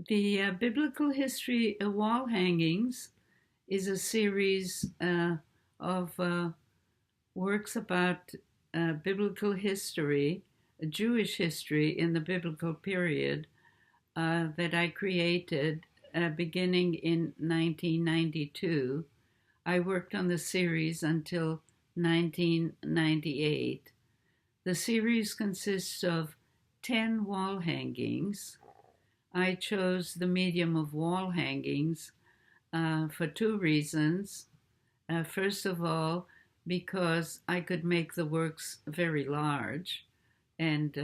The Biblical History Wall Hangings is a series of works about biblical history, Jewish history in the biblical period that I created beginning in 1992. I worked on the series until 1998. The series consists of 10 wall hangings. I chose the medium of wall hangings for two reasons. First of all, because I could make the works very large, and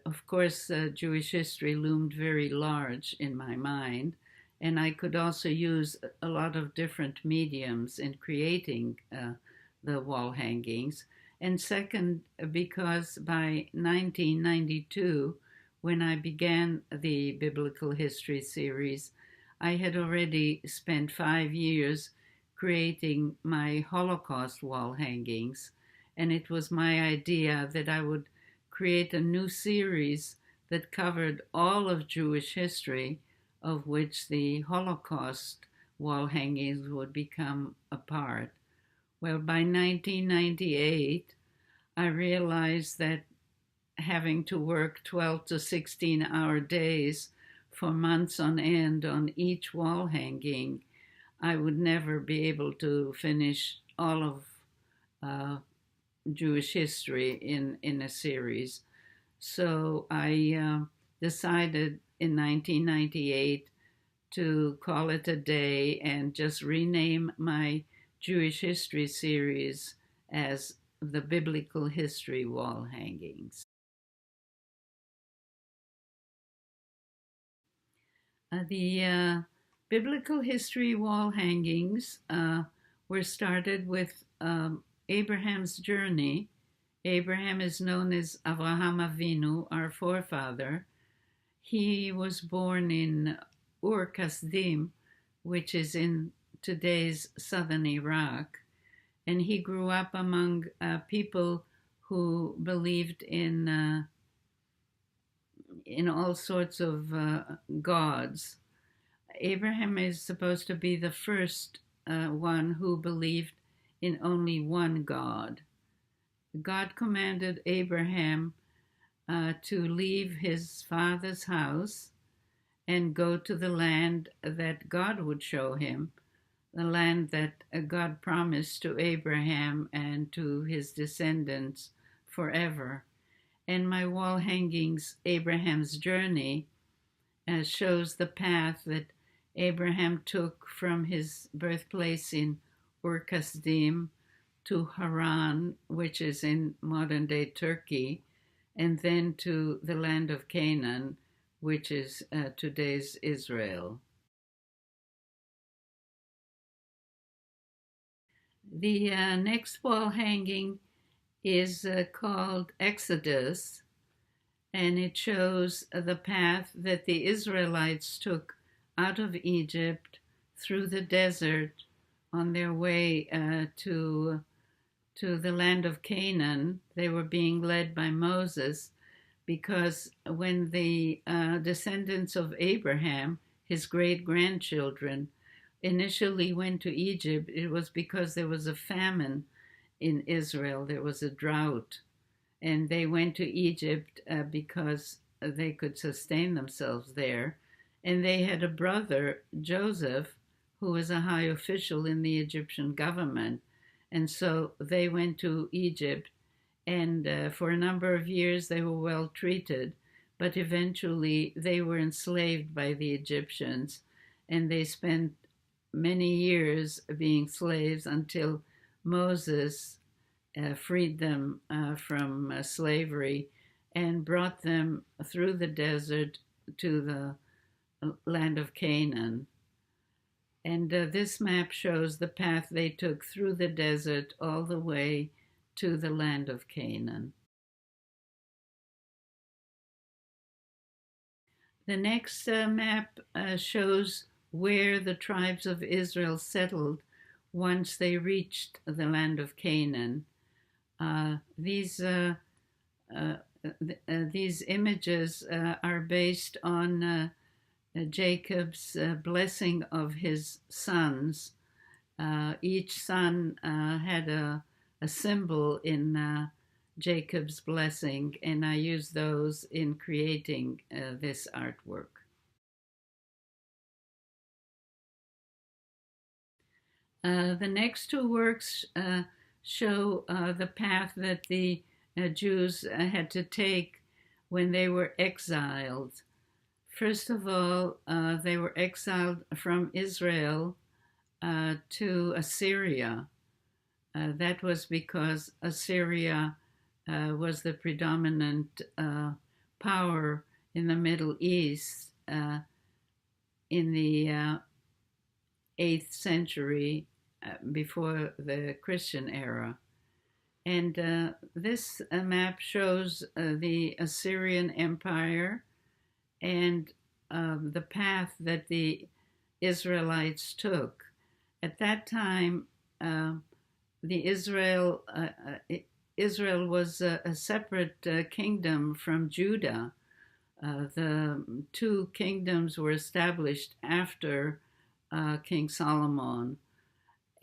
of course, Jewish history loomed very large in my mind, and I could also use a lot of different mediums in creating the wall hangings. And second, because by 1992, when I began the Biblical History series, I had already spent 5 years creating my Holocaust wall hangings, and it was my idea that I would create a new series that covered all of Jewish history, of which the Holocaust wall hangings would become a part. Well, by 1998, I realized that having to work 12 to 16-hour days for months on end on each wall hanging, I would never be able to finish all of Jewish history in a series. So I decided in 1998 to call it a day and just rename my Jewish history series as the Biblical History Wall Hangings. The Biblical History Wall Hangings were started with Abraham's journey. Abraham is known as Avraham Avinu, our forefather. He was born in Ur Kasdim, which is in today's southern Iraq, and he grew up among people who believed in all sorts of gods. Abraham is supposed to be the first one who believed in only one God. God commanded Abraham to leave his father's house and go to the land that God would show him, the land that God promised to Abraham and to his descendants forever. And my wall hangings, Abraham's Journey, shows the path that Abraham took from his birthplace in Ur Kasdim to Haran, which is in modern-day Turkey, and then to the land of Canaan, which is today's Israel. The next wall hanging is called Exodus, and it shows the path that the Israelites took out of Egypt through the desert on their way to the land of Canaan. They were being led by Moses, because when the descendants of Abraham, his great-grandchildren, initially went to Egypt, it was because there was a famine in Israel. There was a drought, and they went to Egypt because they could sustain themselves there. And they had a brother, Joseph, who was a high official in the Egyptian government. And so they went to Egypt, and for a number of years they were well treated, but eventually they were enslaved by the Egyptians, and they spent many years being slaves until Moses freed them from slavery and brought them through the desert to the land of Canaan. And this map shows the path they took through the desert all the way to the land of Canaan. The next map shows where the tribes of Israel settled once they reached the land of Canaan. These images are based on Jacob's blessing of his sons. Each son had a symbol in Jacob's blessing, and I used those in creating this artwork. The next two works show the path that the Jews had to take when they were exiled. First of all, they were exiled from Israel to Assyria. That was because Assyria was the predominant power in the Middle East in the 8th century before the Christian era. And this map shows the Assyrian Empire and the path that the Israelites took. At that time, Israel was a separate kingdom from Judah. The two kingdoms were established after King Solomon,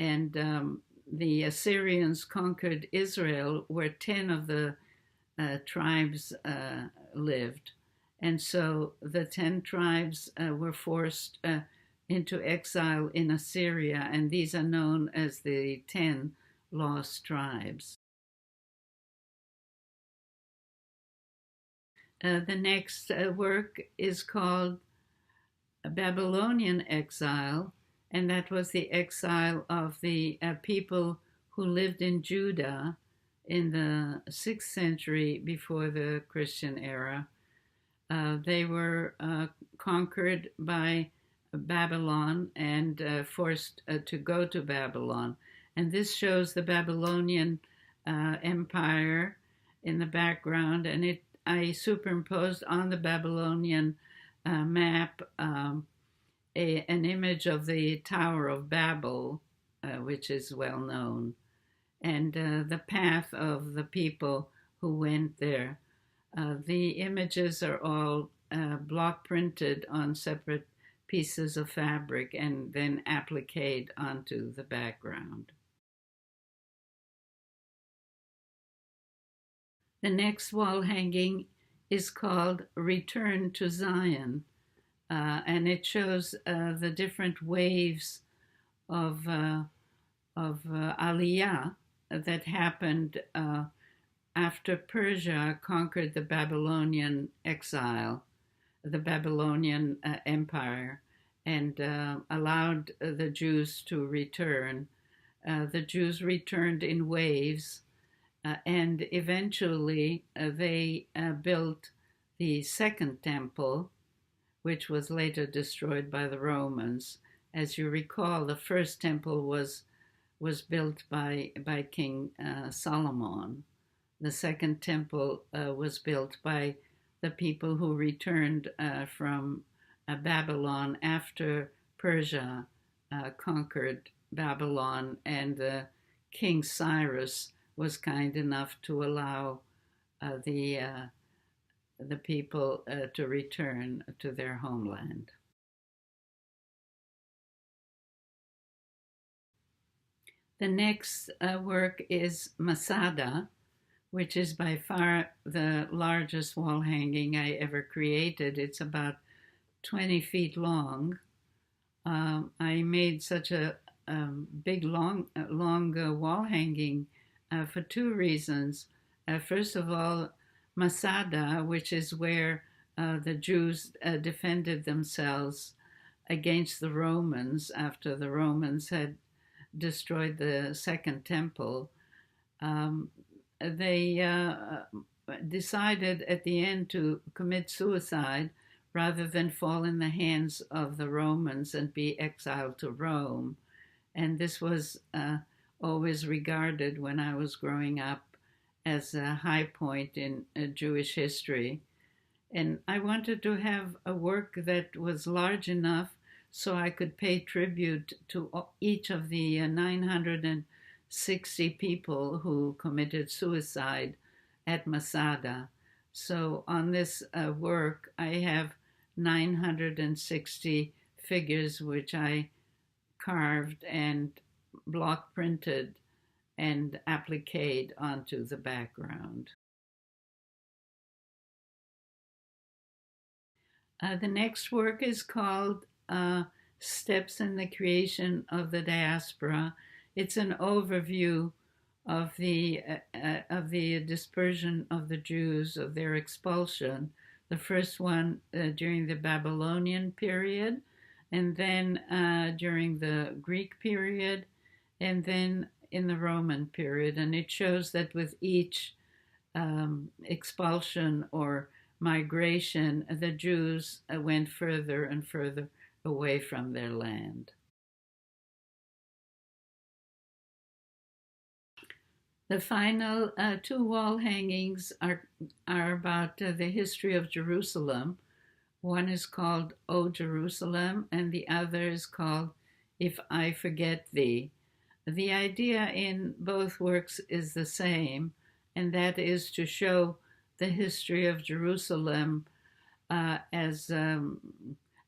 and the Assyrians conquered Israel, where 10 of the tribes lived. And so the 10 tribes were forced into exile in Assyria, and these are known as the 10 lost tribes. The next work is called Babylonian Exile, and that was the exile of the people who lived in Judah in the 6th century before the Christian era. They were conquered by Babylon and forced to go to Babylon. And this shows the Babylonian Empire in the background, and I superimposed on the Babylonian map an image of the Tower of Babel, which is well known, and the path of the people who went there. The images are all block printed on separate pieces of fabric and then appliqued onto the background. The next wall hanging is called Return to Zion, and it shows the different waves of Aliyah that happened after Persia conquered the Babylonian exile, the Babylonian Empire, and allowed the Jews to return. The Jews returned in waves, and eventually they built the Second Temple, which was later destroyed by the Romans. As you recall, the First Temple was built by King Solomon. The Second Temple was built by the people who returned from Babylon after Persia conquered Babylon, and King Cyrus was kind enough to allow the people to return to their homeland. The next work is Masada, which is by far the largest wall hanging I ever created. It's about 20 feet long. I made such a big, long wall hanging for two reasons. First of all, Masada, which is where the Jews defended themselves against the Romans after the Romans had destroyed the Second Temple. They decided at the end to commit suicide rather than fall in the hands of the Romans and be exiled to Rome. And this was always regarded when I was growing up as a high point in Jewish history. And I wanted to have a work that was large enough so I could pay tribute to each of the 960 people who committed suicide at Masada. So on this work, I have 960 figures which I carved and block printed and appliqued onto the background. The next work is called Steps in the Creation of the Diaspora. It's an overview of the dispersion of the Jews, of their expulsion. The first one during the Babylonian period, and then during the Greek period, and then in the Roman period. And it shows that with each expulsion or migration, the Jews went further and further away from their land. The final two wall hangings are about the history of Jerusalem. One is called O Jerusalem, and the other is called If I Forget Thee. The idea in both works is the same, and that is to show the history of Jerusalem as a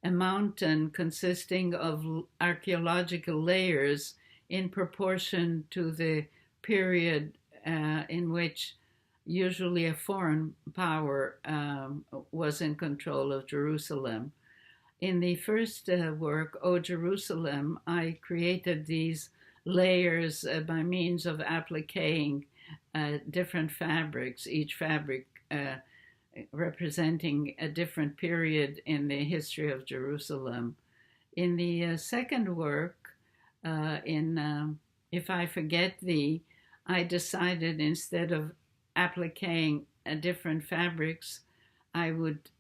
mountain consisting of archaeological layers in proportion to the period in which usually a foreign power was in control of Jerusalem. In the first work, O Jerusalem, I created these layers by means of appliquing different fabrics, each fabric representing a different period in the history of Jerusalem. In the second work, in If I Forget Thee, I decided instead of appliquing different fabrics, I would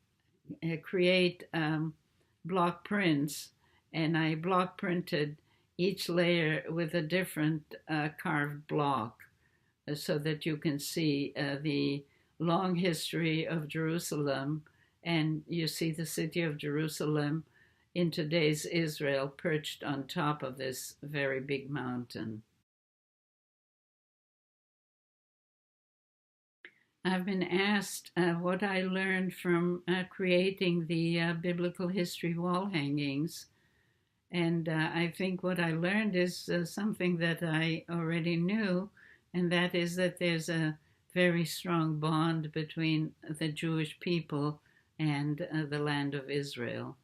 create block prints, and I block printed each layer with a different carved block so that you can see the long history of Jerusalem, and you see the city of Jerusalem in today's Israel perched on top of this very big mountain. I've been asked what I learned from creating the biblical history wall hangings. And I think what I learned is something that I already knew, and that is that there's a very strong bond between the Jewish people and the land of Israel.